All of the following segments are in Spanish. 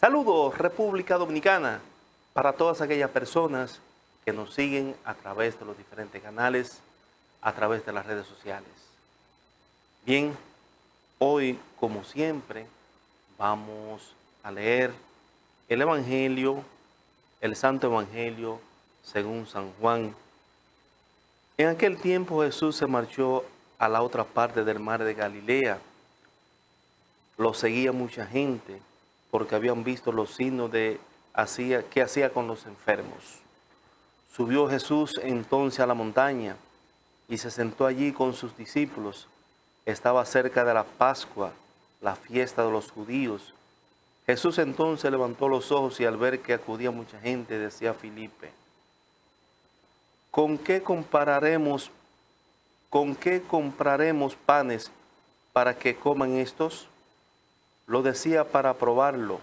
Saludos, República Dominicana, para todas aquellas personas que nos siguen a través de los diferentes canales, a través de las redes sociales. Bien, hoy, como siempre, vamos a leer el Evangelio, el Santo Evangelio según San Juan. En aquel tiempo Jesús se marchó a la otra parte del mar de Galilea. Lo seguía mucha gente porque habían visto los signos que hacía con los enfermos. Subió Jesús entonces a la montaña y se sentó allí con sus discípulos. Estaba cerca de la Pascua, la fiesta de los judíos. Jesús entonces levantó los ojos y al ver que acudía mucha gente, decía a Filipe: ¿Con qué compraremos panes para que coman estos? Lo decía para probarlo,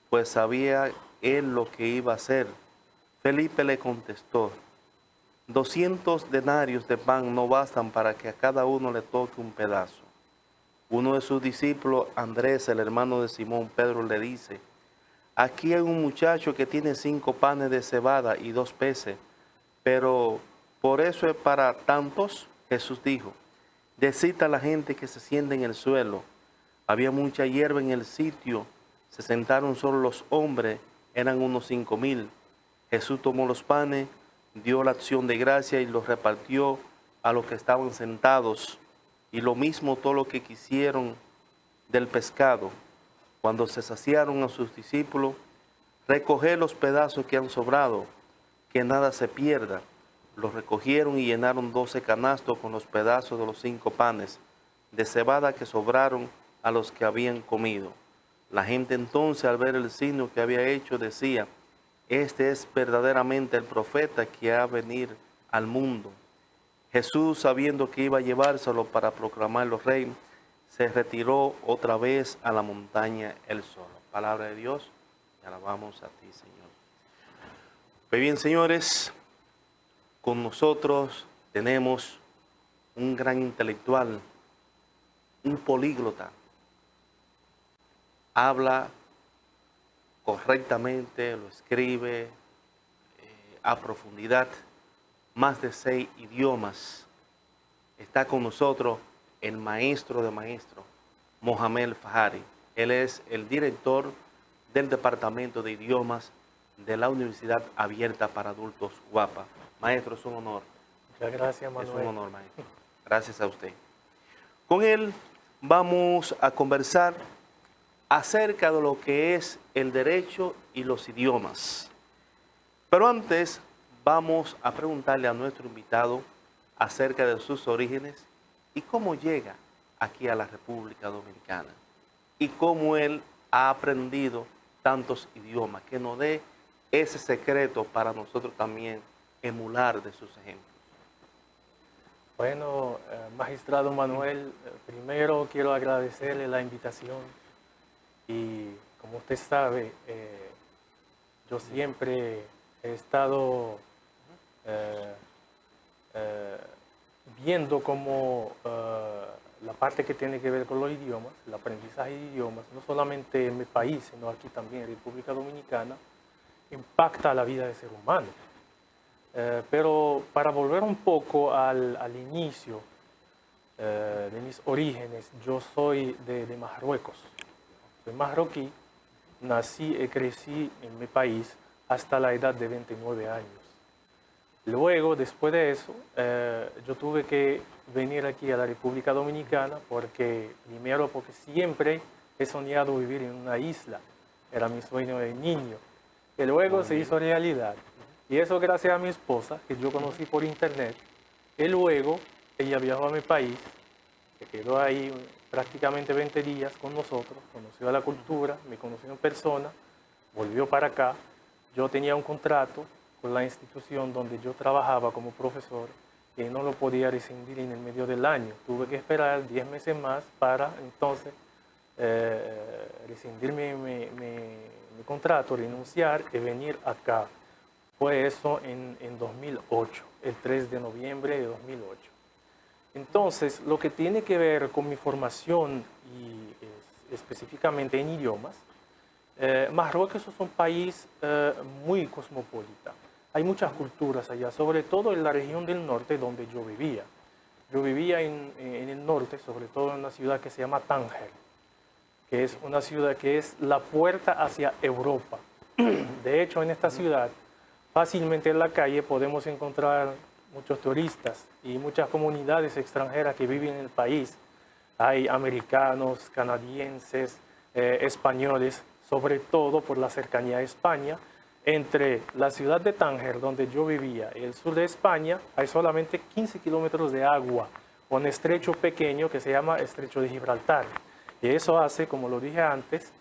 pues sabía él lo que iba a hacer. Felipe le contestó: 200 denarios de pan no bastan para que a cada uno le toque un pedazo. Uno de sus discípulos, Andrés, el hermano de Simón Pedro, le dice: aquí hay un muchacho que tiene 5 panes de cebada y 2 peces, pero ¿por eso es para tantos? Jesús dijo: decid a la gente que se siente en el suelo. Había mucha hierba en el sitio, se sentaron solo los hombres, eran unos 5,000. Jesús tomó los panes, dio la acción de gracia y los repartió a los que estaban sentados, y lo mismo todo lo que quisieron del pescado. Cuando se saciaron a sus discípulos: recoged los pedazos que han sobrado, que nada se pierda. Los recogieron y llenaron 12 canastos con los pedazos de los 5 panes de cebada que sobraron a los que habían comido. La gente entonces, al ver el signo que había hecho, decía: este es verdaderamente el profeta que ha de venir al mundo. Jesús, sabiendo que iba a llevárselo para proclamarlo rey, se retiró otra vez a la montaña él solo. Palabra de Dios, y alabamos a ti, Señor. Pues bien, señores, con nosotros tenemos un gran intelectual, un políglota. Habla correctamente, lo escribe a profundidad, más de 6 idiomas. Está con nosotros el maestro de maestros, Mohamed Fahari. Él es el director del Departamento de Idiomas de la Universidad Abierta para Adultos, UAPA. Maestro, es un honor. Muchas gracias, Manuel. Es un honor, maestro. Gracias a usted. Con él vamos a conversar acerca de lo que es el derecho y los idiomas. Pero antes vamos a preguntarle a nuestro invitado acerca de sus orígenes y cómo llega aquí a la República Dominicana y cómo él ha aprendido tantos idiomas, que nos dé ese secreto para nosotros también emular de sus ejemplos. Bueno, magistrado Manuel, primero quiero agradecerle la invitación y como usted sabe, yo siempre he estado viendo cómo la parte que tiene que ver con los idiomas, el aprendizaje de idiomas, no solamente en mi país, sino aquí también en República Dominicana, impacta la vida del ser humano. Pero para volver un poco al inicio de mis orígenes, yo soy de Marruecos. Soy marroquí, nací y crecí en mi país hasta la edad de 29 años. Luego, después de eso, yo tuve que venir aquí a la República Dominicana primero porque siempre he soñado vivir en una isla. Era mi sueño de niño. Y luego se hizo realidad. Y eso gracias a mi esposa, que yo conocí por internet. Y luego ella viajó a mi país, se quedó ahí prácticamente 20 días con nosotros, conoció a la cultura, me conoció en persona, volvió para acá. Yo tenía un contrato con la institución donde yo trabajaba como profesor y no lo podía rescindir en el medio del año. Tuve que esperar 10 meses más para entonces rescindir mi contrato, renunciar y venir acá. Fue eso en 2008, el 3 de noviembre de 2008. Entonces, lo que tiene que ver con mi formación y específicamente en idiomas, Marruecos es un país muy cosmopolita. Hay muchas culturas allá, sobre todo en la región del norte donde yo vivía. Yo vivía en el norte, sobre todo en una ciudad que se llama Tánger, que es una ciudad que es la puerta hacia Europa. De hecho, en esta ciudad, fácilmente en la calle podemos encontrar muchos turistas y muchas comunidades extranjeras que viven en el país. Hay americanos, canadienses, españoles, sobre todo por la cercanía a España. Entre la ciudad de Tánger, donde yo vivía, y el sur de España, hay solamente 15 kilómetros de agua, un estrecho pequeño que se llama Estrecho de Gibraltar. Y eso hace, como lo dije antes,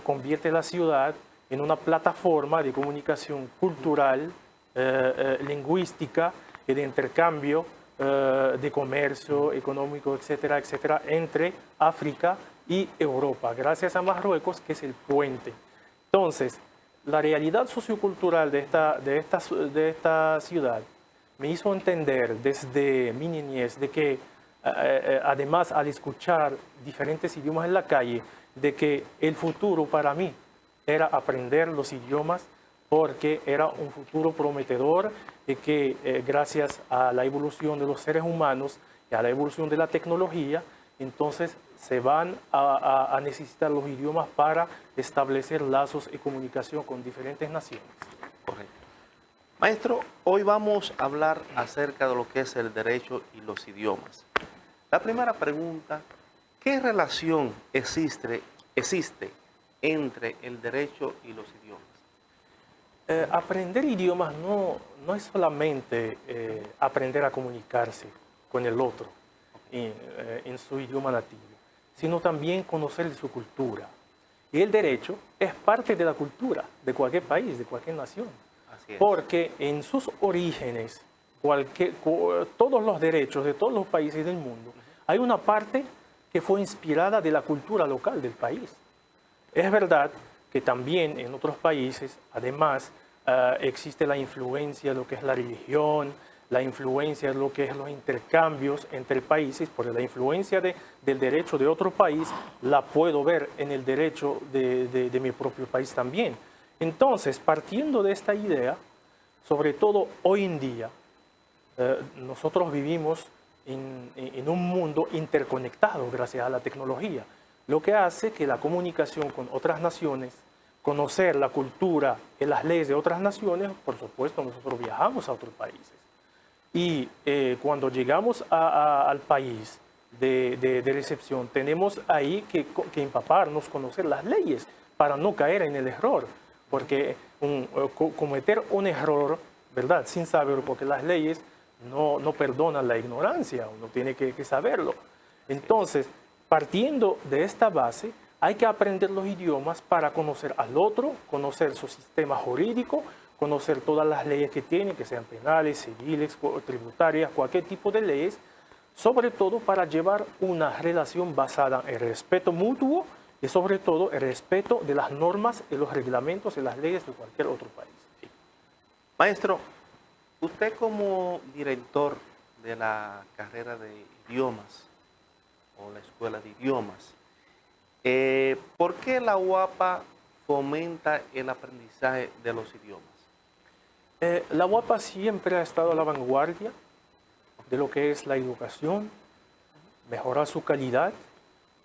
convierte la ciudad en una plataforma de comunicación cultural, lingüística y de intercambio de comercio económico, etcétera, etcétera, entre África y Europa, gracias a Marruecos, que es el puente. Entonces, la realidad sociocultural de esta ciudad me hizo entender desde mi niñez de que, además, al escuchar diferentes idiomas en la calle, de que el futuro para mí era aprender los idiomas porque era un futuro prometedor y que gracias a la evolución de los seres humanos y a la evolución de la tecnología, entonces se van a necesitar los idiomas para establecer lazos y comunicación con diferentes naciones. Correcto. Maestro, hoy vamos a hablar acerca de lo que es el derecho y los idiomas. La primera pregunta, ¿qué relación existe entre el derecho y los idiomas? Aprender idiomas no es solamente aprender a comunicarse con el otro en su idioma nativo, sino también conocer de su cultura. Y el derecho es parte de la cultura de cualquier país, de cualquier nación. Así es. Porque en sus orígenes, todos los derechos de todos los países del mundo, hay una parte que fue inspirada de la cultura local del país. Es verdad que también en otros países, además, existe la influencia de lo que es la religión, la influencia de lo que es los intercambios entre países, porque la influencia del derecho de otro país la puedo ver en el derecho de mi propio país también. Entonces, partiendo de esta idea, sobre todo hoy en día, nosotros vivimos en un mundo interconectado gracias a la tecnología, lo que hace que la comunicación con otras naciones, conocer la cultura y las leyes de otras naciones, por supuesto nosotros viajamos a otros países. Y cuando llegamos al país de recepción, tenemos ahí que empaparnos, conocer las leyes para no caer en el error. Porque cometer un error, ¿verdad?, sin saberlo, porque las leyes no perdonan la ignorancia, uno tiene que saberlo. Entonces, partiendo de esta base, hay que aprender los idiomas para conocer al otro, conocer su sistema jurídico, conocer todas las leyes que tiene, que sean penales, civiles, tributarias, cualquier tipo de leyes, sobre todo para llevar una relación basada en el respeto mutuo y sobre todo el respeto de las normas y los reglamentos y las leyes de cualquier otro país. Sí. Maestro, usted como director de la carrera de idiomas o la escuela de idiomas, ¿por qué la UAPA fomenta el aprendizaje de los idiomas? La UAPA siempre ha estado a la vanguardia de lo que es la educación, mejorar su calidad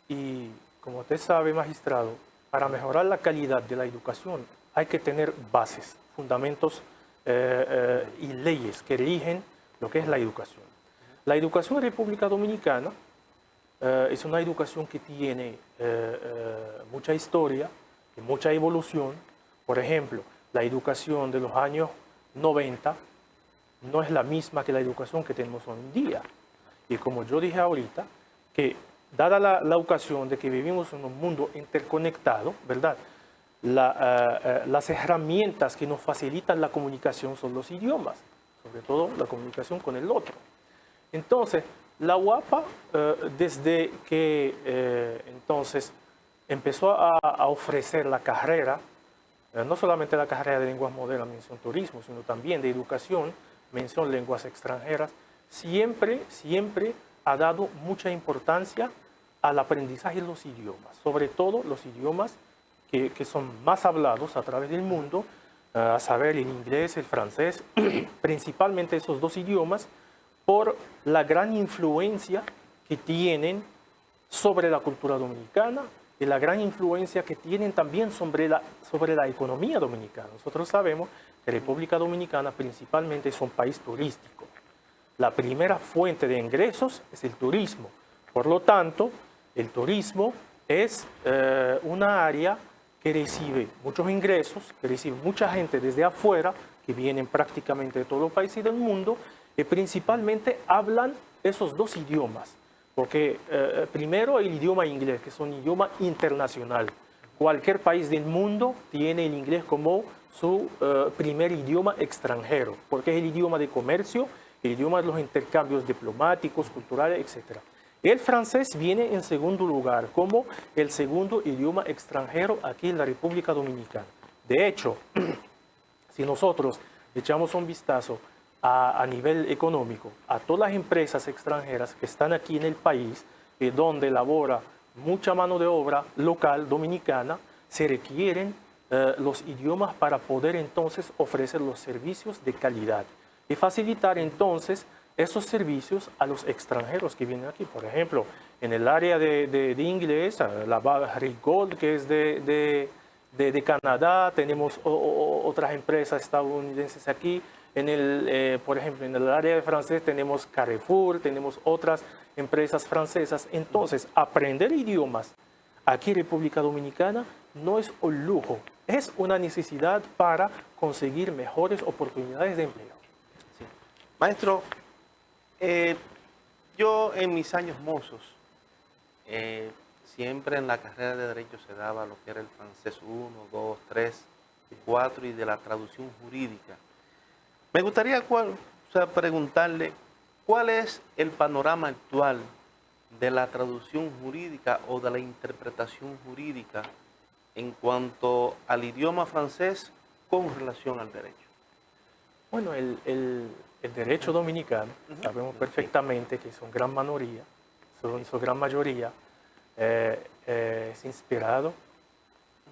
y, como usted sabe, magistrado, para mejorar la calidad de la educación hay que tener bases, fundamentos y leyes que rigen lo que es la educación. La educación en República Dominicana es una educación que tiene mucha historia y mucha evolución. Por ejemplo, la educación de los años 90 no es la misma que la educación que tenemos hoy en día. Y como yo dije ahorita, que dada la ocasión de que vivimos en un mundo interconectado, ¿verdad?, las herramientas que nos facilitan la comunicación son los idiomas, sobre todo la comunicación con el otro. Entonces, la UAPA, desde que entonces empezó a ofrecer la carrera, no solamente la carrera de lenguas modernas, mención turismo, sino también de educación, mención lenguas extranjeras, siempre ha dado mucha importancia al aprendizaje de los idiomas, sobre todo los idiomas que son más hablados a través del mundo, a saber el inglés, el francés, principalmente esos dos idiomas, por la gran influencia que tienen sobre la cultura dominicana y la gran influencia que tienen también sobre la economía dominicana. Nosotros sabemos que República Dominicana principalmente es un país turístico. La primera fuente de ingresos es el turismo. Por lo tanto, el turismo es una área que recibe muchos ingresos, que recibe mucha gente desde afuera, que vienen prácticamente de todos los países del mundo, y principalmente hablan esos dos idiomas. Porque primero el idioma inglés, que es un idioma internacional. Cualquier país del mundo tiene el inglés como su primer idioma extranjero, porque es el idioma de comercio, el idioma de los intercambios diplomáticos, culturales, etc. El francés viene en segundo lugar como el segundo idioma extranjero aquí en la República Dominicana. De hecho, si nosotros echamos un vistazo a nivel económico a todas las empresas extranjeras que están aquí en el país, donde labora mucha mano de obra local dominicana, se requieren los idiomas para poder entonces ofrecer los servicios de calidad y facilitar entonces esos servicios a los extranjeros que vienen aquí. Por ejemplo, en el área de inglés, la Barrick Gold, que es de Canadá, tenemos otras empresas estadounidenses aquí. Por ejemplo, en el área de francés tenemos Carrefour, tenemos otras empresas francesas. Entonces, aprender idiomas aquí en República Dominicana no es un lujo, es una necesidad para conseguir mejores oportunidades de empleo. Sí. Maestro, yo en mis años mozos, siempre en la carrera de Derecho se daba lo que era el francés 1, 2, 3, 4 y de la traducción jurídica. Me gustaría preguntarle cuál es el panorama actual de la traducción jurídica o de la interpretación jurídica en cuanto al idioma francés con relación al derecho. Bueno, el derecho dominicano, sabemos perfectamente que su gran mayoría es inspirado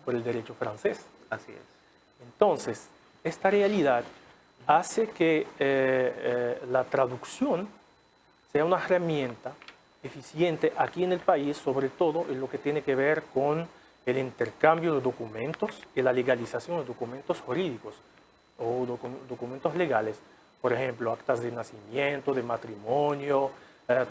por el derecho francés. Así es. Entonces, esta realidad hace que la traducción sea una herramienta eficiente aquí en el país, sobre todo en lo que tiene que ver con el intercambio de documentos y la legalización de documentos jurídicos o documentos legales. Por ejemplo, actas de nacimiento, de matrimonio,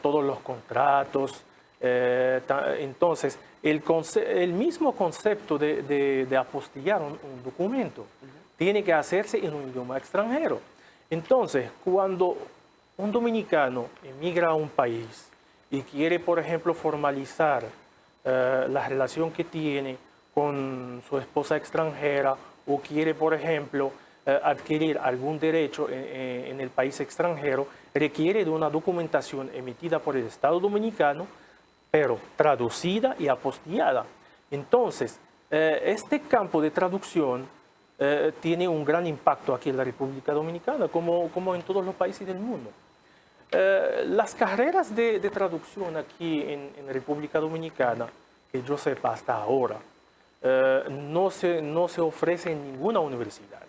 todos los contratos. Entonces, el mismo concepto de apostillar un documento tiene que hacerse en un idioma extranjero. Entonces, cuando un dominicano emigra a un país y quiere, por ejemplo, formalizar la relación que tiene con su esposa extranjera o quiere, por ejemplo, adquirir algún derecho en el país extranjero, requiere de una documentación emitida por el Estado Dominicano, pero traducida y apostillada. Entonces, este campo de traducción tiene un gran impacto aquí en la República Dominicana, como en todos los países del mundo. Las carreras de traducción aquí en República Dominicana, que yo sepa hasta ahora, no se ofrece en ninguna universidad.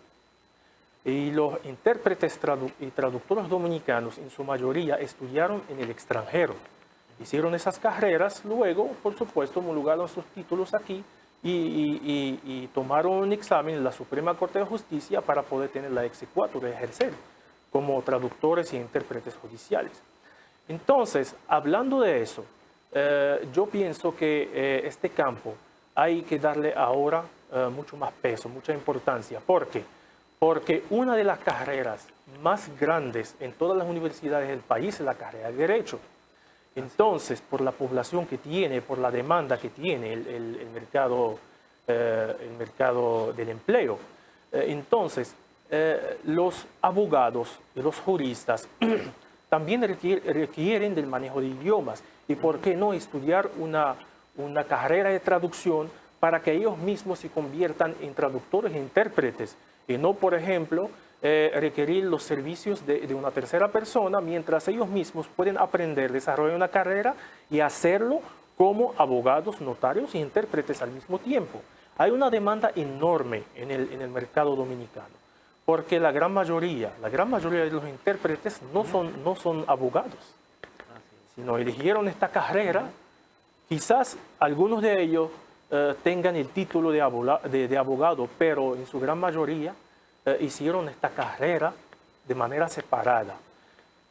Y los intérpretes y traductores dominicanos, en su mayoría, estudiaron en el extranjero. Hicieron esas carreras, luego, por supuesto, homologaron sus títulos aquí y tomaron un examen en la Suprema Corte de Justicia para poder tener la exequatur de ejercer como traductores y intérpretes judiciales. Entonces, hablando de eso, yo pienso que este campo hay que darle ahora mucho más peso, mucha importancia. ¿Por qué? Porque una de las carreras más grandes en todas las universidades del país es la carrera de Derecho. Entonces, por la población que tiene, por la demanda que tiene el mercado del empleo, entonces los abogados y los juristas también requieren del manejo de idiomas. ¿Y por qué no estudiar una carrera de traducción para que ellos mismos se conviertan en traductores e intérpretes? Y no, por ejemplo, requerir los servicios de una tercera persona, mientras ellos mismos pueden aprender, desarrollar una carrera y hacerlo como abogados, notarios e intérpretes al mismo tiempo. Hay una demanda enorme en el mercado dominicano, porque la gran mayoría de los intérpretes no son abogados, sino eligieron esta carrera. Quizás algunos de ellos tengan el título de abogado, pero en su gran mayoría hicieron esta carrera de manera separada.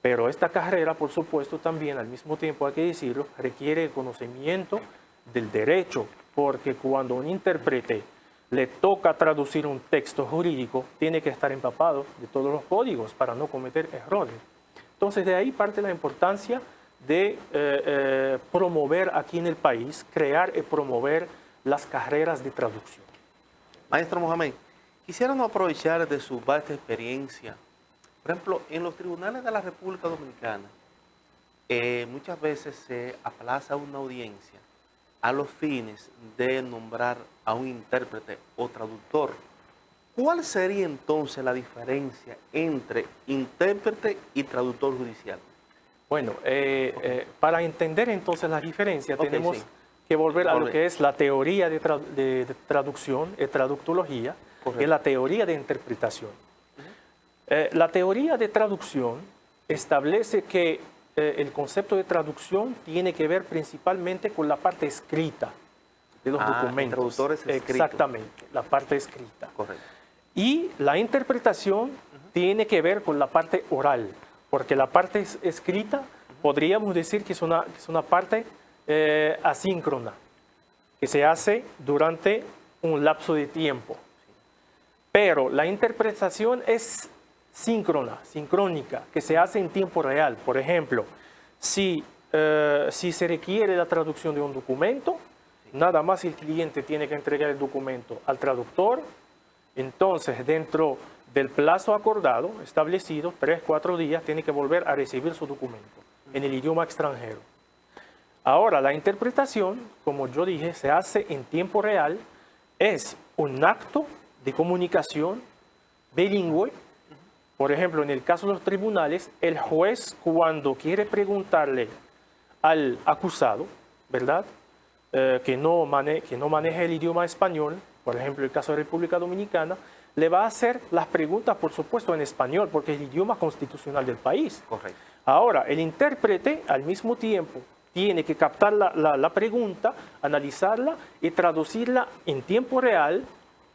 Pero esta carrera, por supuesto, también al mismo tiempo, hay que decirlo, requiere conocimiento del derecho, porque cuando un intérprete le toca traducir un texto jurídico, tiene que estar empapado de todos los códigos para no cometer errores. Entonces, de ahí parte la importancia de promover aquí en el país, crear y promover las carreras de traducción. Maestro Mohamed, quisiéramos aprovechar de su vasta experiencia. Por ejemplo, en los tribunales de la República Dominicana, muchas veces se aplaza una audiencia a los fines de nombrar a un intérprete o traductor. ¿Cuál sería entonces la diferencia entre intérprete y traductor judicial? Bueno, para entender entonces la diferencia tenemos sí. que volver a lo que es la teoría de traducción, traductología, Correcto. y la teoría de interpretación. La teoría de traducción establece que el concepto de traducción tiene que ver principalmente con la parte escrita de los documentos. Traductores escritos. Exactamente, la parte escrita. Correcto. Y la interpretación tiene que ver con la parte oral, porque la parte escrita podríamos decir que es una parte asíncrona, que se hace durante un lapso de tiempo. Pero la interpretación es sincrónica, que se hace en tiempo real. Por ejemplo, si se requiere la traducción de un documento, nada más el cliente tiene que entregar el documento al traductor. Entonces, dentro del plazo acordado, establecido, 3-4 días, tiene que volver a recibir su documento en el idioma extranjero. Ahora, la interpretación, como yo dije, se hace en tiempo real, es un acto de comunicación bilingüe. Por ejemplo, en el caso de los tribunales, el juez, cuando quiere preguntarle al acusado, ¿verdad?, que no maneja el idioma español, por ejemplo, el caso de República Dominicana, le va a hacer las preguntas, por supuesto, en español, porque es el idioma constitucional del país. Correcto. Ahora, el intérprete, al mismo tiempo, tiene que captar la pregunta, analizarla y traducirla en tiempo real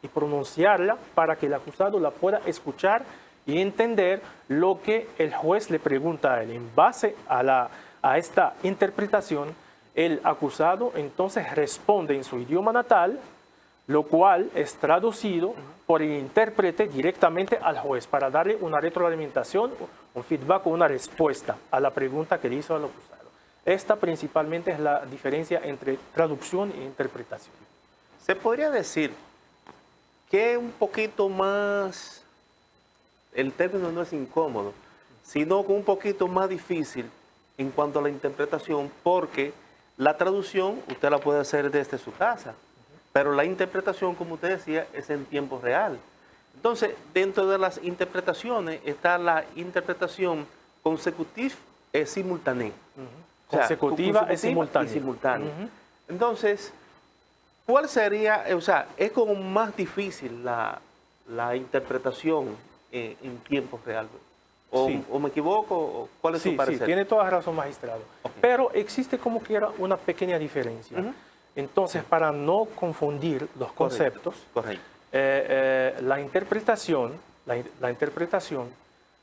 y pronunciarla para que el acusado la pueda escuchar y entender lo que el juez le pregunta a él. En base a esta interpretación, el acusado entonces responde en su idioma natal, lo cual es traducido por el intérprete directamente al juez para darle una retroalimentación, un feedback o una respuesta a la pregunta que le hizo al acusado. Esta principalmente es la diferencia entre traducción e interpretación. Se podría decir que un poquito más, el término no es incómodo, sino un poquito más difícil en cuanto a la interpretación, porque la traducción usted la puede hacer desde su casa, pero la interpretación, como usted decía, es en tiempo real. Entonces, dentro de las interpretaciones está la interpretación consecutiva y simultánea. O sea, Consecutiva y simultánea. Entonces, ¿cuál sería, o sea, es como más difícil la interpretación en tiempo real? Sí. ¿O me equivoco? ¿O ¿cuál es su parecer? Sí, tiene toda razón, magistrado. Okay. Pero existe como quiera una pequeña diferencia. Entonces, para no confundir los conceptos, Correcto. La interpretación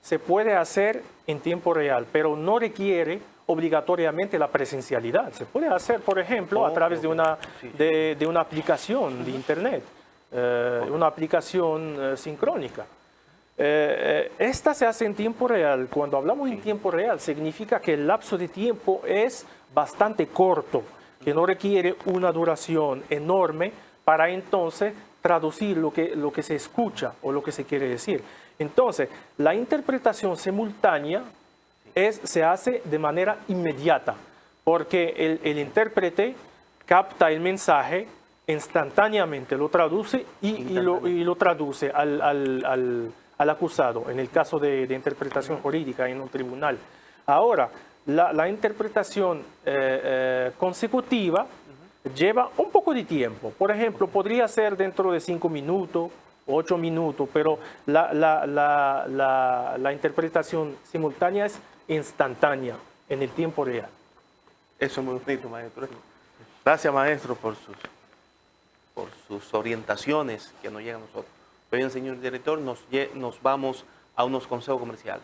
se puede hacer en tiempo real, pero no requiere obligatoriamente la presencialidad. Se puede hacer, por ejemplo, a través de una aplicación de Internet, una aplicación sincrónica. Esta se hace en tiempo real. Cuando hablamos en tiempo real, significa que el lapso de tiempo es bastante corto, que no requiere una duración enorme para entonces traducir lo que se escucha o lo que se quiere decir. Entonces, la interpretación simultánea se hace de manera inmediata, porque el intérprete capta el mensaje instantáneamente, lo traduce y lo traduce al acusado, en el caso de interpretación jurídica en un tribunal. Ahora, la interpretación consecutiva lleva un poco de tiempo. Por ejemplo, podría ser dentro de 5 minutos, 8 minutos, pero la interpretación simultánea es instantánea, en el tiempo real. Eso es muy bonito, maestro. Gracias, maestro, por sus orientaciones que nos llegan a nosotros. Bien, señor director, nos vamos a unos consejos comerciales.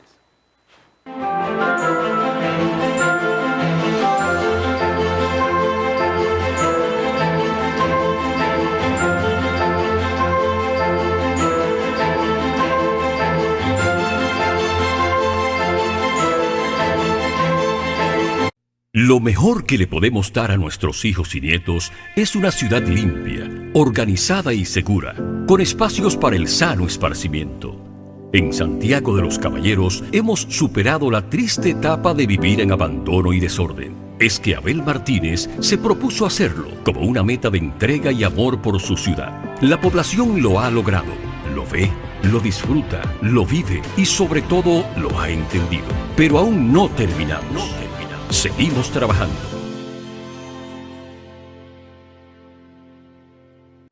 Lo mejor que le podemos dar a nuestros hijos y nietos es una ciudad limpia, organizada y segura, con espacios para el sano esparcimiento. En Santiago de los Caballeros hemos superado la triste etapa de vivir en abandono y desorden. Es que Abel Martínez se propuso hacerlo como una meta de entrega y amor por su ciudad. La población lo ha logrado, lo ve, lo disfruta, lo vive y sobre todo lo ha entendido. Pero aún no terminamos. Seguimos trabajando.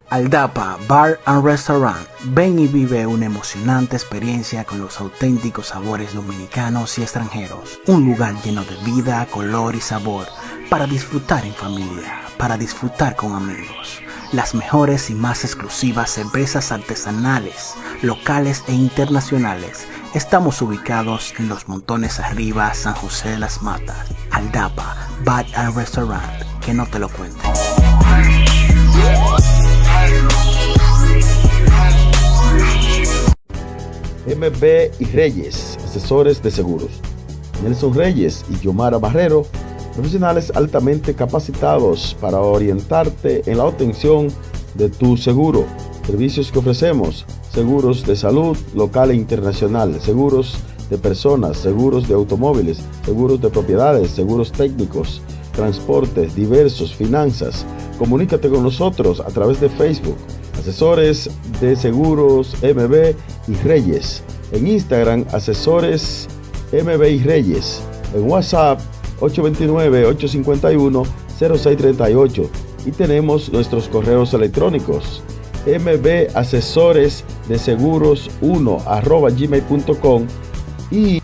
Aldapa Bar and Restaurant. Ven y vive una emocionante experiencia con los auténticos sabores dominicanos y extranjeros. Un lugar lleno de vida, color y sabor para disfrutar en familia, para disfrutar con amigos. Las mejores y más exclusivas cervezas artesanales, locales e internacionales. Estamos ubicados en Los Montones Arriba, San José de las Matas. Aldapa Bar and Restaurant. Que no te lo cuenten. MB y Reyes, asesores de seguros. Nelson Reyes y Yomara Barrero, profesionales altamente capacitados para orientarte en la obtención de tu seguro. Servicios que ofrecemos: seguros de salud local e internacional, seguros de personas, seguros de automóviles, seguros de propiedades, seguros técnicos, transportes diversos, finanzas. Comunícate con nosotros a través de Facebook. Asesores de Seguros MB y Reyes. En Instagram, Asesores MB y Reyes. En WhatsApp, 829-851-0638. Y tenemos nuestros correos electrónicos: mbasesoresdeseguros1@gmail.com y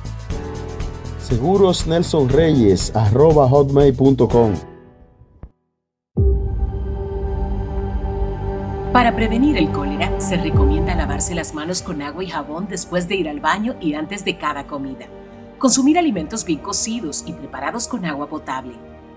segurosnelsonreyes@hotmail.com. Para prevenir el cólera, se recomienda lavarse las manos con agua y jabón después de ir al baño y antes de cada comida. Consumir alimentos bien cocidos y preparados con agua potable.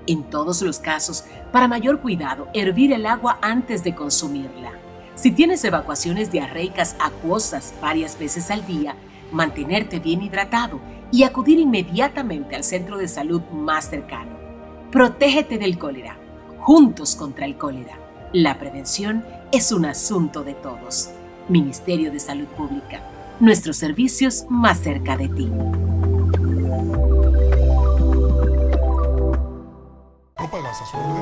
En todos los casos, para mayor cuidado, hervir el agua antes de consumirla. Si tienes evacuaciones diarreicas acuosas varias veces al día, mantenerte bien hidratado y acudir inmediatamente al centro de salud más cercano. Protégete del cólera. Juntos contra el cólera. La prevención es un asunto de todos. Ministerio de Salud Pública. Nuestros servicios más cerca de ti. ¿No pagas a su orden?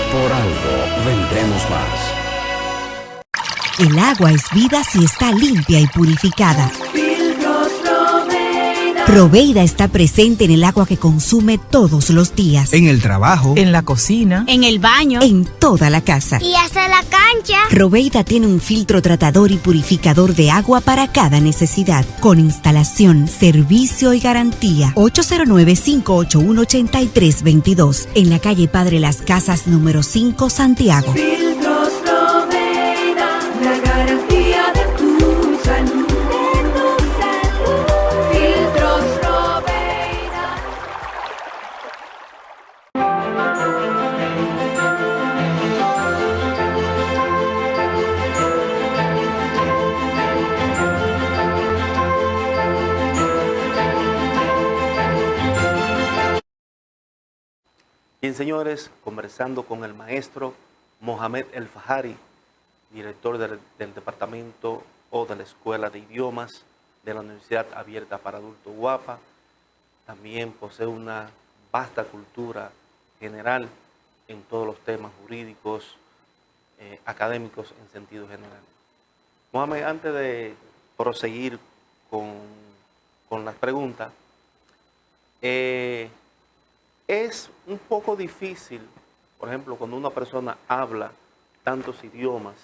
Por algo vendemos más. El agua es vida si está limpia y purificada. Proveida está presente en el agua que consume todos los días. En el trabajo, en la cocina, en el baño, en toda la casa. Y hasta la cancha. Proveida tiene un filtro tratador y purificador de agua para cada necesidad, con instalación, servicio y garantía. 809-581-8322, en la calle Padre Las Casas, número 5, Santiago. Filtros Proveida, la garantía de tu salud. Bien, señores, conversando con el maestro Mohamed El Fajari, director del departamento o de la Escuela de Idiomas de la Universidad Abierta para Adultos UAPA. también posee una vasta cultura general en todos los temas jurídicos, académicos en sentido general. Mohamed, antes de proseguir con las preguntas, es un poco difícil, por ejemplo, cuando una persona habla tantos idiomas,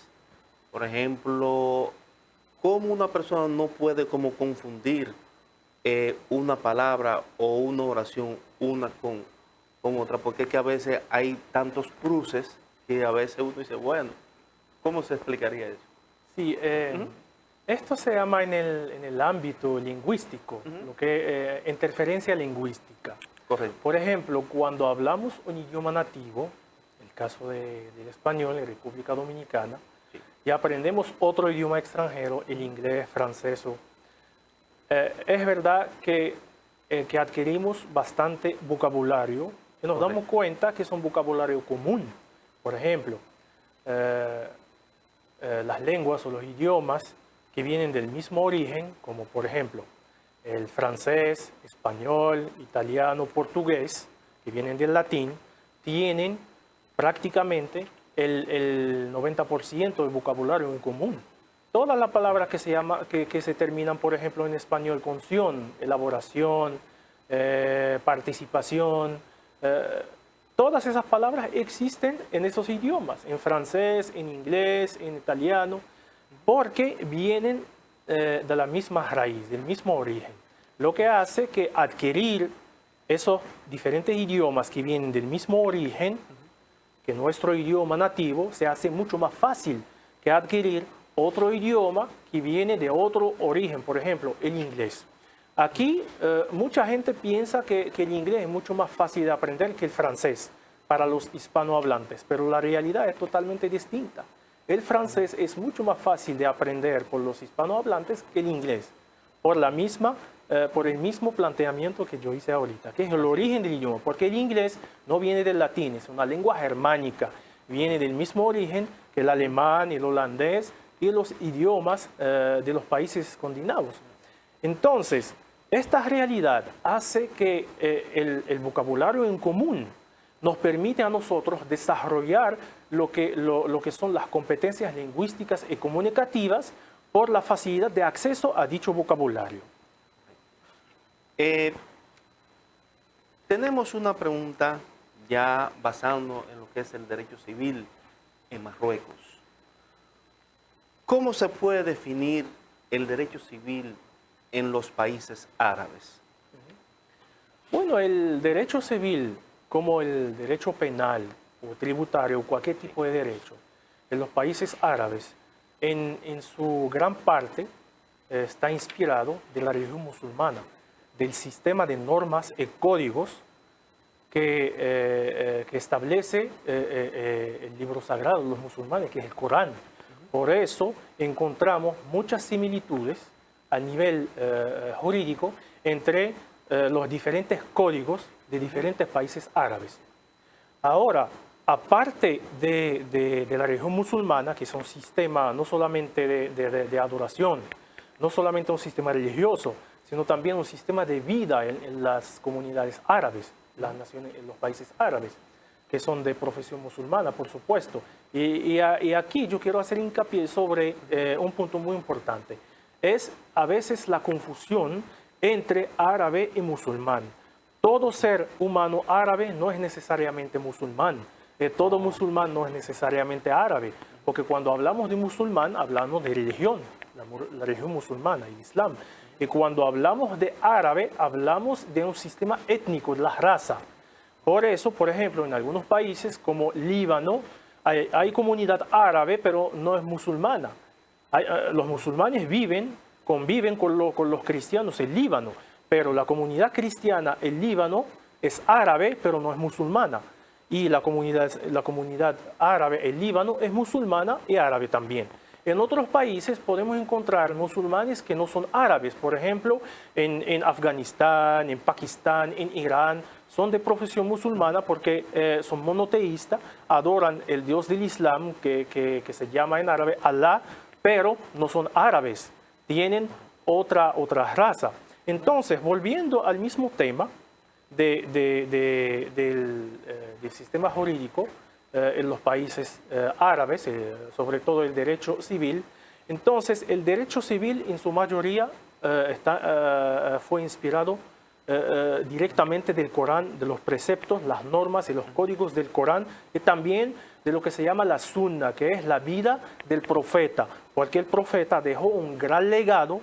por ejemplo, cómo una persona no puede como confundir una palabra o una oración una con otra, porque es que a veces hay tantos cruces que a veces uno dice, bueno, ¿cómo se explicaría eso? Sí, esto se llama en el ámbito lingüístico, lo que interferencia lingüística. Correcto. Por ejemplo, cuando hablamos un idioma nativo, el caso del español en República Dominicana, Sí. y aprendemos otro idioma extranjero, el inglés, francés, es verdad que adquirimos bastante vocabulario y nos damos cuenta que es un vocabulario común. Por ejemplo, las lenguas o los idiomas que vienen del mismo origen, como por ejemplo el francés, español, italiano, portugués, que vienen del latín, tienen prácticamente el 90% del vocabulario en común. Todas las palabras que se terminan, por ejemplo, en español con ción, elaboración, participación, todas esas palabras existen en esos idiomas, en francés, en inglés, en italiano, porque vienen de la misma raíz, del mismo origen. Lo que hace que adquirir esos diferentes idiomas que vienen del mismo origen, que nuestro idioma nativo, se hace mucho más fácil que adquirir otro idioma que viene de otro origen, por ejemplo, el inglés. Aquí mucha gente piensa que el inglés es mucho más fácil de aprender que el francés para los hispanohablantes, pero la realidad es totalmente distinta. El francés es mucho más fácil de aprender por los hispanohablantes que el inglés, por el mismo planteamiento que yo hice ahorita, que es el origen del idioma, porque el inglés no viene del latín, es una lengua germánica, viene del mismo origen que el alemán, el holandés y los idiomas de los países escandinavos. Entonces, esta realidad hace que el vocabulario en común nos permite a nosotros desarrollar lo que son las competencias lingüísticas y comunicativas por la facilidad de acceso a dicho vocabulario. Tenemos una pregunta ya basando en lo que es el derecho civil en Marruecos. ¿Cómo se puede definir el derecho civil en los países árabes? Bueno, el derecho civil, como el derecho penal o tributario o cualquier tipo de derecho, en los países árabes, en su gran parte está inspirado de la religión musulmana, del sistema de normas y códigos que establece el libro sagrado de los musulmanes, que es el Corán. Por eso encontramos muchas similitudes a nivel jurídico entre los diferentes códigos de diferentes países árabes. Ahora, aparte de la religión musulmana, que es un sistema no solamente de adoración, no solamente un sistema religioso, sino también un sistema de vida en las comunidades árabes, las naciones, en los países árabes, que son de profesión musulmana, por supuesto. Y aquí yo quiero hacer hincapié sobre un punto muy importante. Es a veces la confusión entre árabe y musulmán. Todo ser humano árabe no es necesariamente musulmán. Todo musulmán no es necesariamente árabe, porque cuando hablamos de musulmán, hablamos de religión, la religión musulmana, el Islam. Y cuando hablamos de árabe, hablamos de un sistema étnico, de la raza. Por eso, por ejemplo, en algunos países como Líbano, hay comunidad árabe, pero no es musulmana. Los musulmanes conviven con los cristianos en Líbano, pero la comunidad cristiana en Líbano es árabe, pero no es musulmana. Y la comunidad árabe en Líbano es musulmana y árabe también. En otros países podemos encontrar musulmanes que no son árabes, por ejemplo, en Afganistán, en Pakistán, en Irán, son de profesión musulmana porque son monoteístas, adoran el Dios del Islam, que se llama en árabe Allah, pero no son árabes, tienen otra raza. Entonces, volviendo al mismo tema del sistema jurídico en los países árabes, sobre todo el derecho civil, entonces el derecho civil en su mayoría fue inspirado directamente del Corán, de los preceptos, las normas y los códigos del Corán, y también de lo que se llama la sunna, que es la vida del profeta, porque el profeta dejó un gran legado,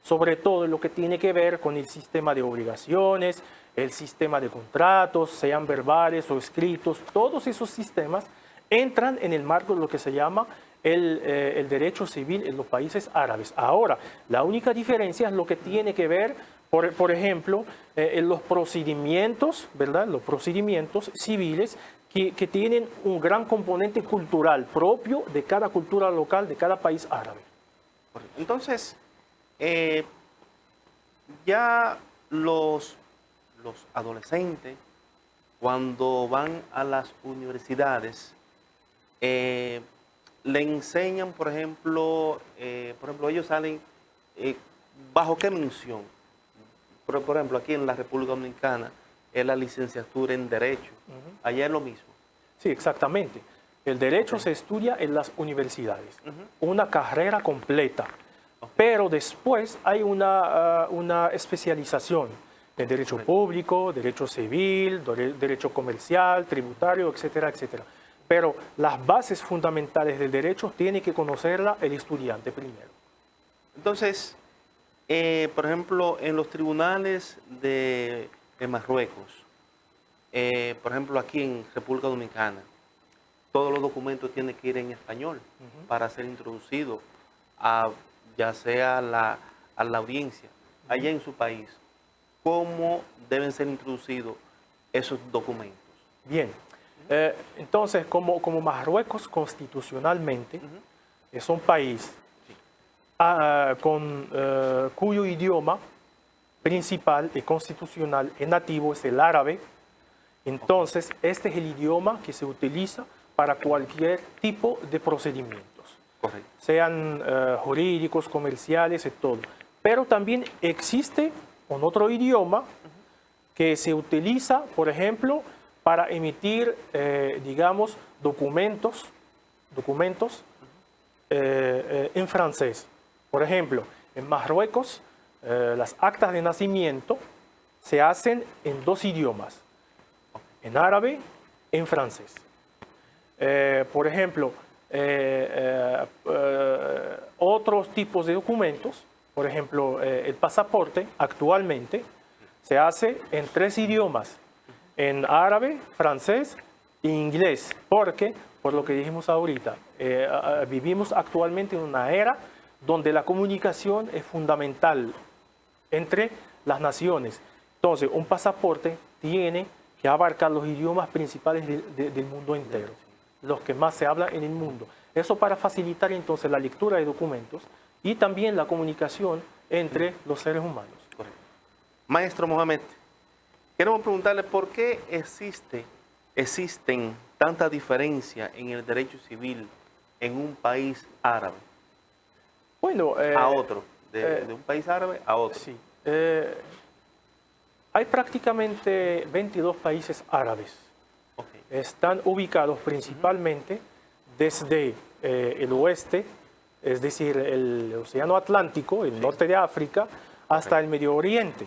sobre todo en lo que tiene que ver con el sistema de obligaciones, el sistema de contratos, sean verbales o escritos. Todos esos sistemas entran en el marco de lo que se llama el derecho civil en los países árabes. Ahora, la única diferencia es lo que tiene que ver, por ejemplo, en los procedimientos, ¿verdad? Los procedimientos civiles que tienen un gran componente cultural propio de cada cultura local, de cada país árabe. Entonces, ya los adolescentes, cuando van a las universidades, le enseñan, por ejemplo, ellos salen, ¿bajo qué mención? Por ejemplo, aquí en la República Dominicana es la licenciatura en Derecho. Allá es lo mismo. Sí, exactamente. El derecho se estudia en las universidades, una carrera completa, pero después hay una especialización en derecho público, derecho civil, derecho comercial, tributario, etcétera, etcétera. Pero las bases fundamentales del derecho tiene que conocerla el estudiante primero. Entonces, por ejemplo, en los tribunales de Marruecos, por ejemplo, aquí en República Dominicana, todos los documentos tienen que ir en español para ser introducidos ya sea a la audiencia. Allá en su país, ¿cómo deben ser introducidos esos documentos? Bien, entonces, como Marruecos constitucionalmente es un país cuyo idioma principal y constitucional y nativo es el árabe, entonces este es el idioma que se utiliza para cualquier tipo de procedimientos, Correcto. sean jurídicos, comerciales y todo. Pero también existe un otro idioma que se utiliza, por ejemplo, para emitir, digamos, documentos en francés. Por ejemplo, en Marruecos, las actas de nacimiento se hacen en dos idiomas, en árabe y en francés. Por ejemplo, otros tipos de documentos, por ejemplo, el pasaporte actualmente se hace en tres idiomas, en árabe, francés e inglés, porque, por lo que dijimos ahorita, vivimos actualmente en una era donde la comunicación es fundamental entre las naciones. Entonces, un pasaporte tiene que abarcar los idiomas principales del mundo entero, los que más se hablan en el mundo. Eso para facilitar entonces la lectura de documentos y también la comunicación entre los seres humanos. Correcto. Maestro Mohamed, queremos preguntarle por qué existen tanta diferencia en el derecho civil en un país árabe Bueno, a otro, de un país árabe a otro. Sí. Hay prácticamente 22 países árabes. Okay. Están ubicados principalmente desde el oeste, es decir, el Océano Atlántico, el norte de África, hasta el Medio Oriente,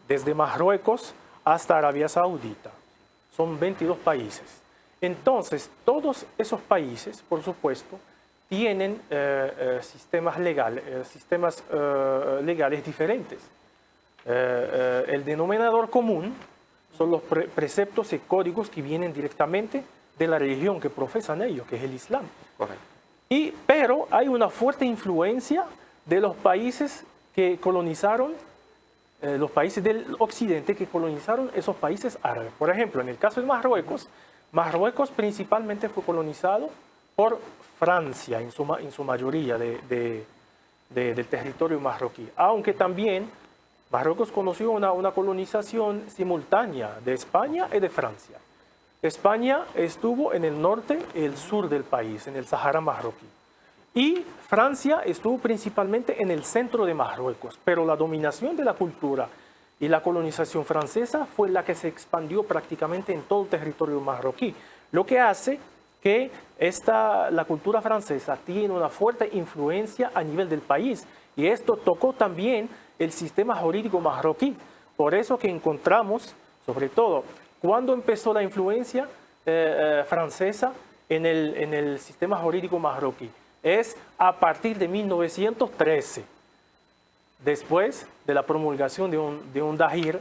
desde Marruecos hasta Arabia Saudita. Son 22 países. Entonces, todos esos países, por supuesto, tienen sistemas legales diferentes. El denominador común son los preceptos y códigos que vienen directamente de la religión que profesan ellos, que es el Islam. Correcto. Pero hay una fuerte influencia de los países que colonizaron, los países del occidente que colonizaron esos países árabes. Por ejemplo, en el caso de Marruecos, Marruecos principalmente fue colonizado por Francia en su mayoría del territorio marroquí, aunque también Marruecos conoció una colonización simultánea de España y de Francia. España estuvo en el norte y el sur del país, en el Sahara marroquí. Y Francia estuvo principalmente en el centro de Marruecos, pero la dominación de la cultura y la colonización francesa fue la que se expandió prácticamente en todo el territorio marroquí, lo que hace que la cultura francesa tiene una fuerte influencia a nivel del país, y esto tocó también el sistema jurídico marroquí. Por eso que encontramos, sobre todo, cuando empezó la influencia francesa en el sistema jurídico marroquí, es a partir de 1913, después de la promulgación de un dahir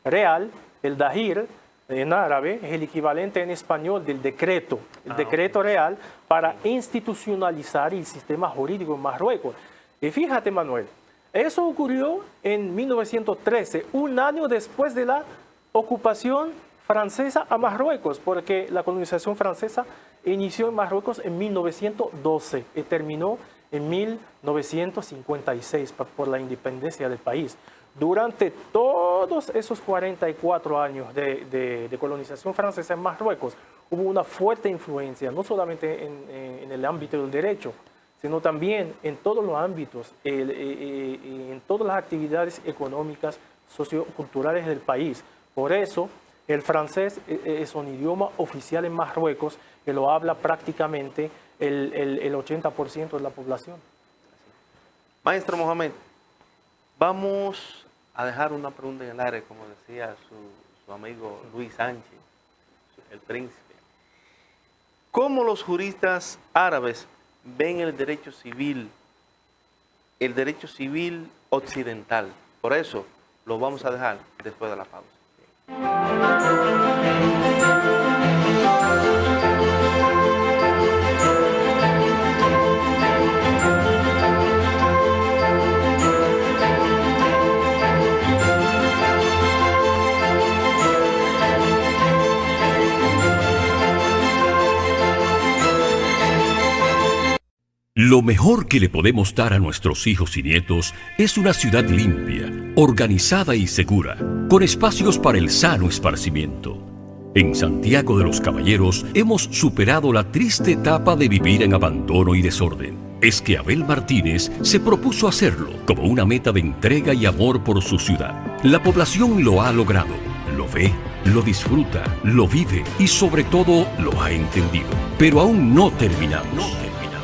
real. El dahir en árabe es el equivalente en español del decreto, el decreto real para institucionalizar el sistema jurídico en Marruecos. Y fíjate, Manuel, eso ocurrió en 1913, un año después de la ocupación francesa a Marruecos, porque la colonización francesa inició en Marruecos en 1912 y terminó en 1956 por la independencia del país. Durante todos esos 44 años de colonización francesa en Marruecos, hubo una fuerte influencia, no solamente en el ámbito del derecho, sino también en todos los ámbitos, en todas las actividades económicas, socioculturales del país. Por eso, el francés es un idioma oficial en Marruecos que lo habla prácticamente el 80% de la población. Maestro Mohamed, vamos a dejar una pregunta en el aire, como decía su amigo Luis Sánchez, el príncipe. ¿Cómo los juristas árabes ven el derecho civil occidental? Por eso lo vamos a dejar después de la pausa. Lo mejor que le podemos dar a nuestros hijos y nietos es una ciudad limpia, organizada y segura, con espacios para el sano esparcimiento. En Santiago de los Caballeros hemos superado la triste etapa de vivir en abandono y desorden. Es que Abel Martínez se propuso hacerlo como una meta de entrega y amor por su ciudad. La población lo ha logrado, lo ve, lo disfruta, lo vive y sobre todo lo ha entendido. Pero aún no terminamos.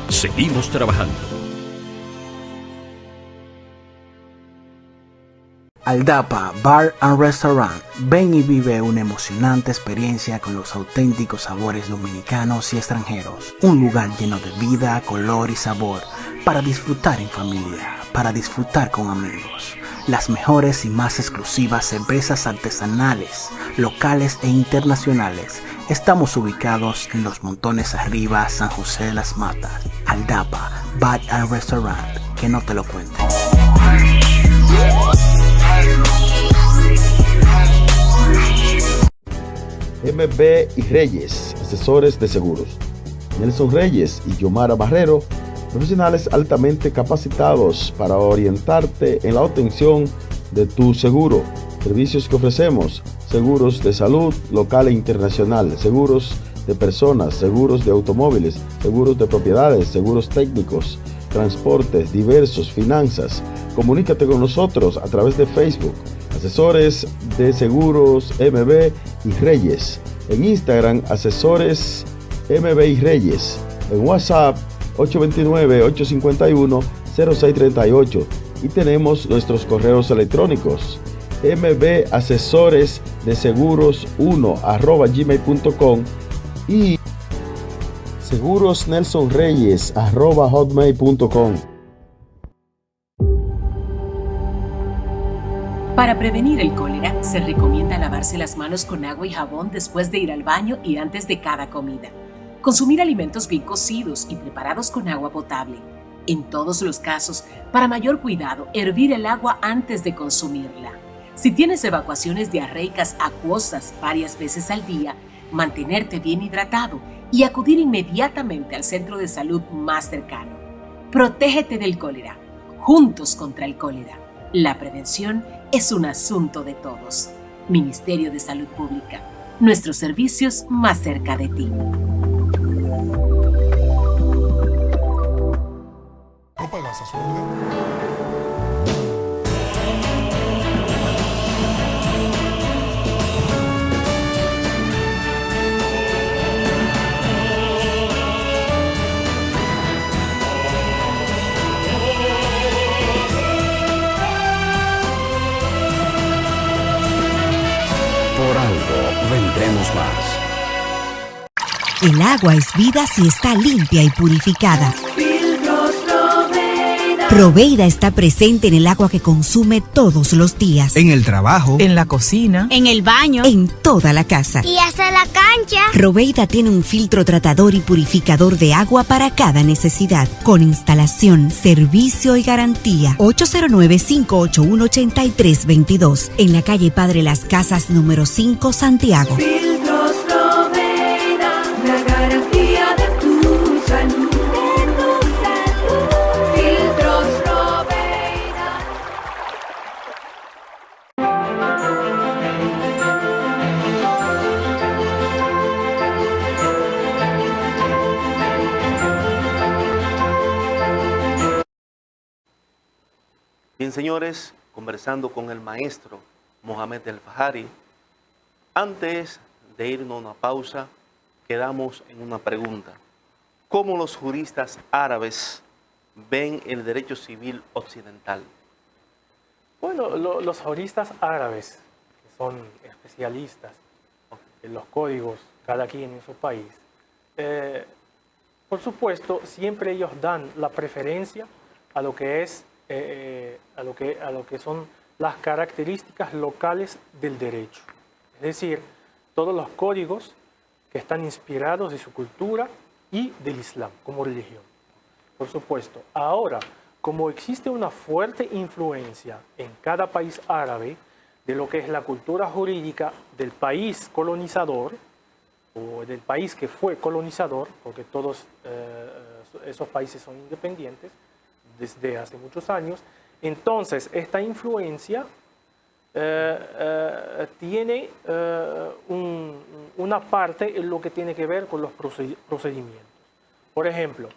Seguimos trabajando. Aldapa Bar and Restaurant. Ven y vive una emocionante experiencia con los auténticos sabores dominicanos y extranjeros. Un lugar lleno de vida, color y sabor para disfrutar en familia, para disfrutar con amigos. Las mejores y más exclusivas cervezas artesanales, locales e internacionales. Estamos ubicados en Los Montones Arriba, San José de las Matas. Aldapa Bar and Restaurant. Que no te lo cuenten. MB y Reyes, asesores de seguros. Nelson Reyes y Yomara Barrero, profesionales altamente capacitados para orientarte en la obtención de tu seguro. Servicios que ofrecemos: seguros de salud local e internacional, seguros de personas, seguros de automóviles, seguros de propiedades, seguros técnicos, transportes diversos, finanzas. Comunícate con nosotros a través de Facebook, Asesores de Seguros MB y Reyes. En Instagram, Asesores MB y Reyes. En WhatsApp, 829-851-0638. Y tenemos nuestros correos electrónicos: mbasesoresdeseguros1@gmail.com y segurosnelsonreyes@hotmail.com. Para prevenir el cólera, se recomienda lavarse las manos con agua y jabón después de ir al baño y antes de cada comida. Consumir alimentos bien cocidos y preparados con agua potable. En todos los casos, para mayor cuidado, hervir el agua antes de consumirla. Si tienes evacuaciones diarreicas acuosas varias veces al día, mantenerte bien hidratado y acudir inmediatamente al centro de salud más cercano. Protégete del cólera. Juntos contra el cólera. La prevención es un asunto de todos. Ministerio de Salud Pública. Nuestros servicios más cerca de ti. palaza, su orden. Por algo vendremos más. El agua es vida si está limpia y purificada. Filtros Loveida. Proveida está presente en el agua que consume todos los días. En el trabajo, en la cocina, En el baño. En toda la casa. Y hasta la cancha. Proveida tiene un filtro tratador y purificador de agua para cada necesidad, con instalación, servicio y garantía. 809-581-8322, en la calle Padre Las Casas, número 5, Santiago. Filtros Loveida, la garantía de tu salud. Filtros Loveida. Bien, señores, conversando con el maestro Mohamed El Fajari, antes de irnos a una pausa, quedamos en una pregunta. ¿Cómo los juristas árabes ven el derecho civil occidental? Bueno, los juristas árabes, que son especialistas en los códigos, cada quien en su país, por supuesto, siempre ellos dan la preferencia a lo que es, a lo que son las características locales del derecho. Es decir, todos los códigos que están inspirados de su cultura y del Islam como religión. Por supuesto, ahora, como existe una fuerte influencia en cada país árabe de lo que es la cultura jurídica del país colonizador, o del país que fue colonizador, porque todos esos países son independientes desde hace muchos años, entonces esta influencia tiene una parte en lo que tiene que ver con los procedimientos. Por ejemplo,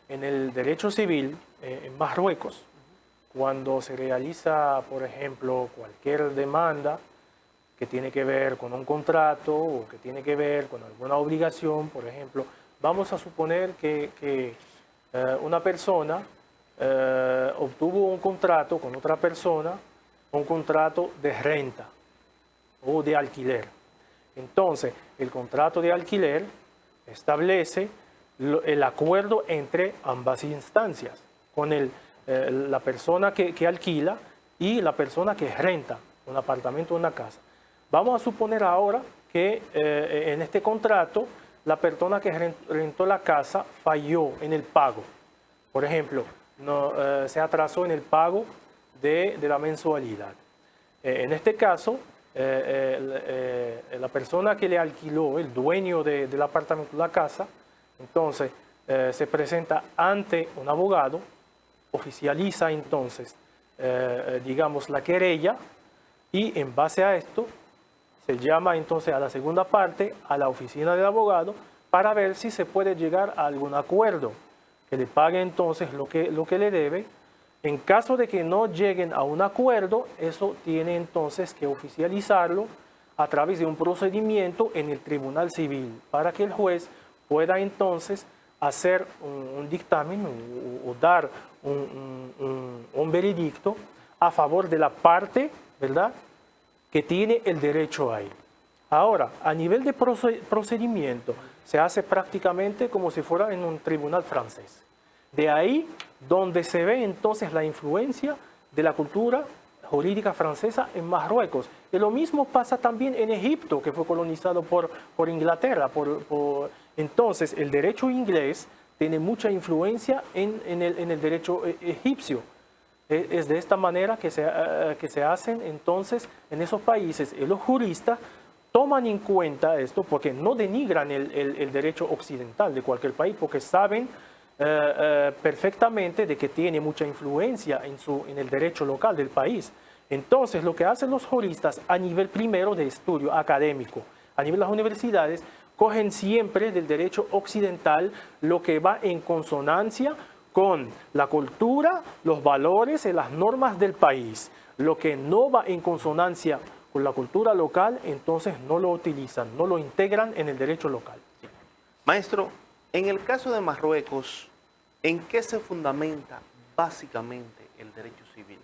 en el derecho civil en Marruecos, cuando se realiza, por ejemplo, cualquier demanda que tiene que ver con un contrato o que tiene que ver con alguna obligación, por ejemplo, vamos a suponer que una persona obtuvo un contrato con otra persona, un contrato de renta o de alquiler. Entonces, el contrato de alquiler establece el acuerdo entre ambas instancias, con la persona que alquila y la persona que renta un apartamento o una casa. Vamos a suponer ahora que en este contrato la persona que rentó la casa falló en el pago. Por ejemplo, se atrasó en el pago de la mensualidad. En este caso, la persona que le alquiló, el dueño del apartamento, la casa, entonces se presenta ante un abogado, oficializa entonces, digamos, la querella, y en base a esto se llama entonces a la segunda parte, a la oficina del abogado, para ver si se puede llegar a algún acuerdo, que le pague entonces lo que le debe. En caso de que no lleguen a un acuerdo, eso tiene entonces que oficializarlo a través de un procedimiento en el Tribunal Civil, para que el juez pueda entonces hacer un dictamen o dar un veredicto a favor de la parte, ¿verdad?, que tiene el derecho ahí. Ahora, a nivel de procedimiento, se hace prácticamente como si fuera en un tribunal francés. De ahí donde se ve entonces la influencia de la cultura jurídica francesa en Marruecos. Y lo mismo pasa también en Egipto, que fue colonizado por Inglaterra. Entonces, el derecho inglés tiene mucha influencia en el derecho egipcio. Es de esta manera que se hacen entonces en esos países. Y los juristas toman en cuenta esto porque no denigran el derecho occidental de cualquier país, porque saben perfectamente de que tiene mucha influencia en el derecho local del país. Entonces, lo que hacen los juristas a nivel primero de estudio académico, a nivel de las universidades, cogen siempre del derecho occidental lo que va en consonancia con la cultura, los valores y las normas del país. Lo que no va en consonancia con la cultura local, entonces no lo utilizan, no lo integran en el derecho local. Maestro, en el caso de Marruecos, ¿en qué se fundamenta básicamente el derecho civil?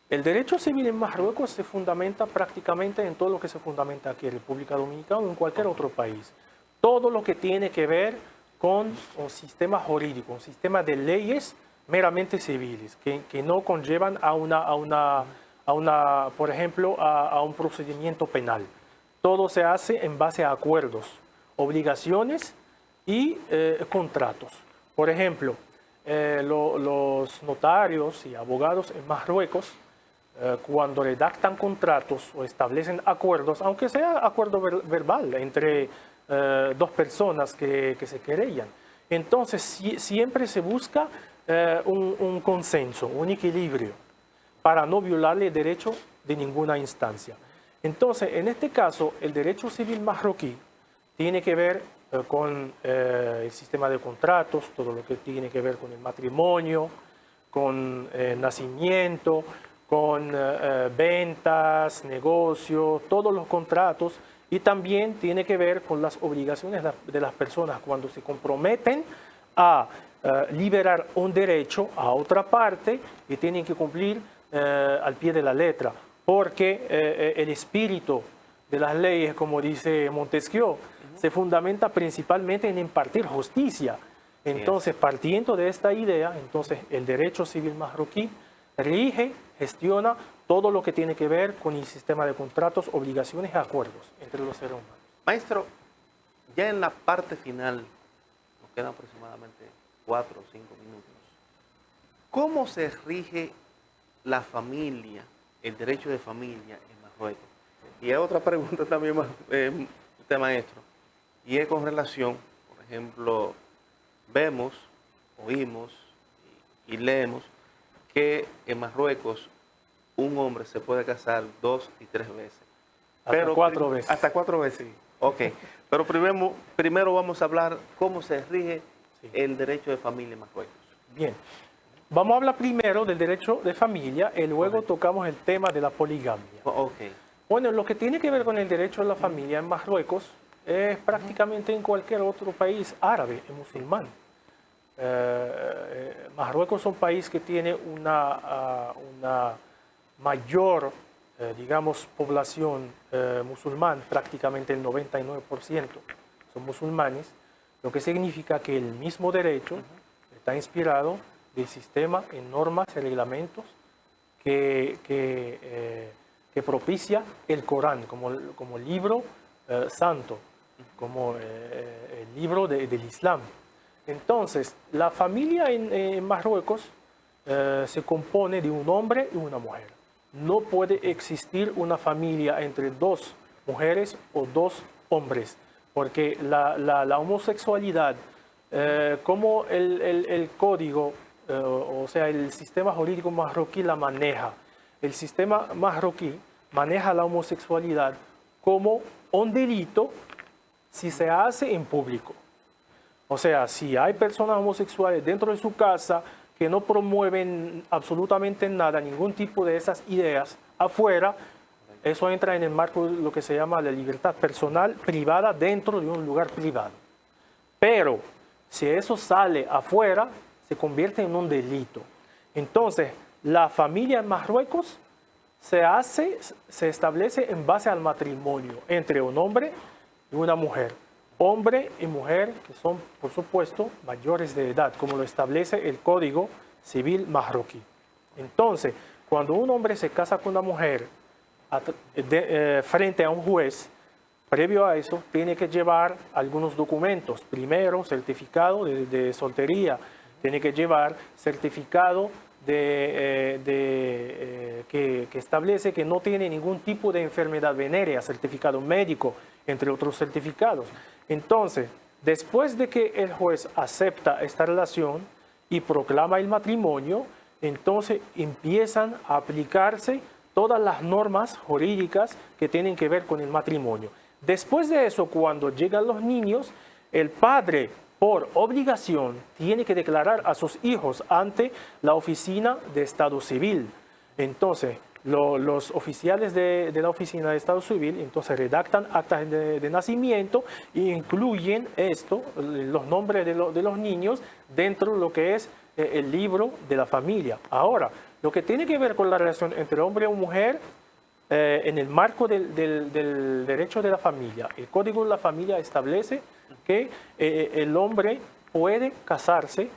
El derecho civil en Marruecos se fundamenta prácticamente en todo lo que se fundamenta aquí en República Dominicana o en cualquier otro país. Todo lo que tiene que ver con un sistema jurídico, un sistema de leyes meramente civiles, que no conllevan por ejemplo, a un procedimiento penal. Todo se hace en base a acuerdos, obligaciones y contratos. Por ejemplo, los notarios y abogados en Marruecos, cuando redactan contratos o establecen acuerdos, aunque sea acuerdo verbal entre dos personas que se querellan, entonces siempre se busca un consenso, un equilibrio, para no violar el derecho de ninguna instancia. Entonces, en este caso, el derecho civil marroquí tiene que ver con el sistema de contratos, todo lo que tiene que ver con el matrimonio, con nacimiento, con ventas, negocios, todos los contratos, y también tiene que ver con las obligaciones de las personas cuando se comprometen a liberar un derecho a otra parte y tienen que cumplir al pie de la letra, porque el espíritu de las leyes, como dice Montesquieu, se fundamenta principalmente en impartir justicia. Entonces, partiendo de esta idea, entonces el derecho civil marroquí rige, gestiona todo lo que tiene que ver con el sistema de contratos, obligaciones y acuerdos entre los seres humanos. Maestro, ya en la parte final, nos quedan aproximadamente 4 o 5 minutos, ¿cómo se rige la familia, el derecho de familia en Marruecos? Y hay otra pregunta también, maestro, y es con relación, por ejemplo, vemos, oímos y leemos que en Marruecos un hombre se puede casar 2 y 3 veces. Hasta 4 veces. Hasta 4 veces, ok. Pero primero vamos a hablar cómo se rige el derecho de familia en Marruecos. Bien. Vamos a hablar primero del derecho de familia y luego tocamos el tema de la poligamia. Okay. Bueno, lo que tiene que ver con el derecho de la familia en Marruecos es prácticamente en cualquier otro país árabe y musulmán. Marruecos es un país que tiene una mayor, digamos, población musulmán, prácticamente el 99% son musulmanes, lo que significa que el mismo derecho está inspirado del sistema en normas y reglamentos que propicia el Corán como libro santo, como el libro del Islam. Entonces, la familia en Marruecos se compone de un hombre y una mujer. No puede existir una familia entre 2 mujeres o 2 hombres, porque la homosexualidad, como el código, o sea, el sistema jurídico marroquí la maneja. El sistema marroquí maneja la homosexualidad como un delito si se hace en público. O sea, si hay personas homosexuales dentro de su casa que no promueven absolutamente nada, ningún tipo de esas ideas afuera, eso entra en el marco de lo que se llama la libertad personal privada dentro de un lugar privado. Pero si eso sale afuera, se convierte en un delito. Entonces, la familia en Marruecos se establece en base al matrimonio entre un hombre y una mujer. Hombre y mujer que son, por supuesto, mayores de edad, como lo establece el Código Civil marroquí. Entonces, cuando un hombre se casa con una mujer frente a un juez, previo a eso, tiene que llevar algunos documentos. Primero, certificado de soltería. Tiene que llevar certificado que establece que no tiene ningún tipo de enfermedad venérea, certificado médico, entre otros certificados. Entonces, después de que el juez acepta esta relación y proclama el matrimonio, entonces empiezan a aplicarse todas las normas jurídicas que tienen que ver con el matrimonio. Después de eso, cuando llegan los niños, el padre por obligación, tiene que declarar a sus hijos ante la oficina de Estado Civil. Entonces, los oficiales de la oficina de Estado Civil entonces redactan actas de nacimiento e incluyen esto, los nombres de los niños, dentro de lo que es el libro de la familia. Ahora, lo que tiene que ver con la relación entre hombre y mujer, en el marco del derecho de la familia, el Código de la Familia establece que el hombre puede casarse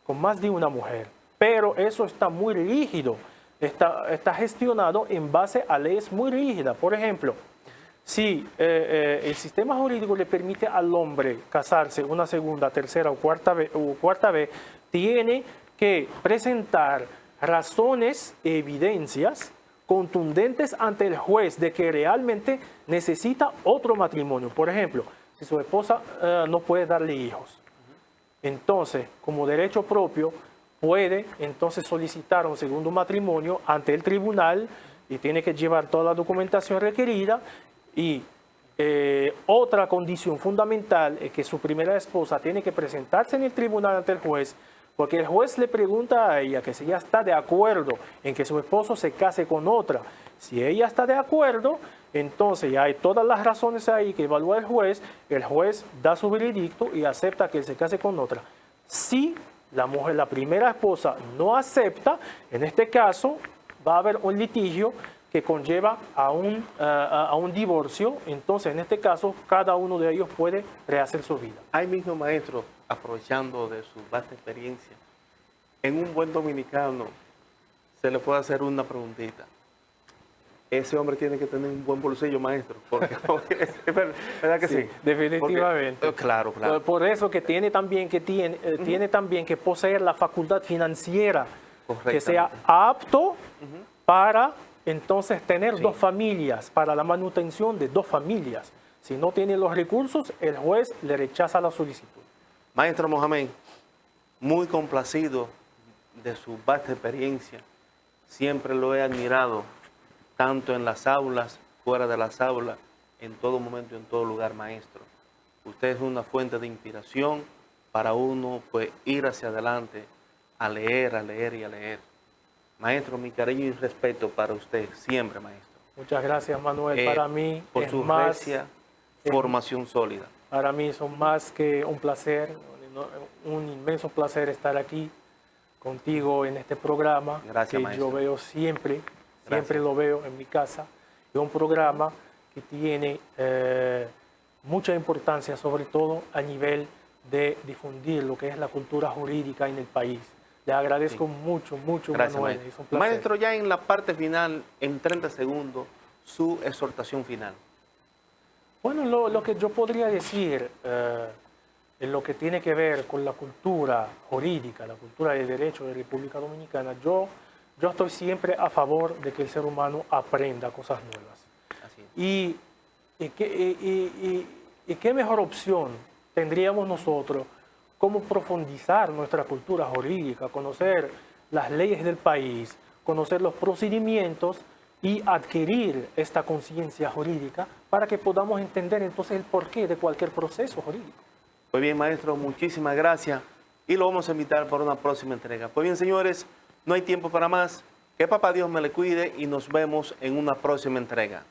con más de una mujer, pero eso está muy rígido, está gestionado en base a leyes muy rígidas. Por ejemplo, si el sistema jurídico le permite al hombre casarse una segunda, tercera o cuarta vez, tiene que presentar razones e evidencias contundentes ante el juez de que realmente necesita otro matrimonio. Por ejemplo, si su esposa no puede darle hijos, entonces, como derecho propio, puede entonces solicitar un segundo matrimonio ante el tribunal y tiene que llevar toda la documentación requerida. Y otra condición fundamental es que su primera esposa tiene que presentarse en el tribunal ante el juez, porque el juez le pregunta a ella que si ella está de acuerdo en que su esposo se case con otra. Si ella está de acuerdo, entonces ya hay todas las razones ahí que evalúa el juez da su veredicto y acepta que él se case con otra. Si la primera esposa no acepta, en este caso va a haber un litigio que conlleva a un divorcio. Entonces, en este caso, cada uno de ellos puede rehacer su vida. Ahí mismo, maestro, aprovechando de su vasta experiencia, en un buen dominicano se le puede hacer una preguntita. Ese hombre tiene que tener un buen bolsillo, maestro, porque es verdad que sí. Definitivamente. Porque, claro. Por eso que tiene también que poseer la facultad financiera, que sea apto para entonces tener dos familias, para la manutención de dos familias. Si no tiene los recursos, el juez le rechaza la solicitud. Maestro Mohamed, muy complacido de su vasta experiencia. Siempre lo he admirado, tanto en las aulas, fuera de las aulas, en todo momento y en todo lugar, maestro. Usted es una fuente de inspiración para uno, pues, ir hacia adelante, a leer y a leer. Maestro, mi cariño y respeto para usted, siempre, maestro. Muchas gracias, Manuel. Para mí por su recia formación sólida. Para mí son más que un placer, un inmenso placer estar aquí contigo en este programa. Gracias, que maestro. yo veo siempre lo veo en mi casa. Es un programa que tiene mucha importancia, sobre todo a nivel de difundir lo que es la cultura jurídica en el país. Le agradezco mucho, Gracias, Manuel. maestro. Es un placer. Maestro, ya en la parte final, en 30 segundos, su exhortación final. Bueno, lo que yo podría decir en lo que tiene que ver con la cultura jurídica, la cultura del derecho de República Dominicana, yo estoy siempre a favor de que el ser humano aprenda cosas nuevas. Así es. Y qué mejor opción tendríamos nosotros como profundizar nuestra cultura jurídica, conocer las leyes del país, conocer los procedimientos y adquirir esta conciencia jurídica para que podamos entender entonces el porqué de cualquier proceso jurídico. Pues bien, maestro, muchísimas gracias y lo vamos a invitar para una próxima entrega. Pues bien, señores, no hay tiempo para más. Que papá Dios me le cuide y nos vemos en una próxima entrega.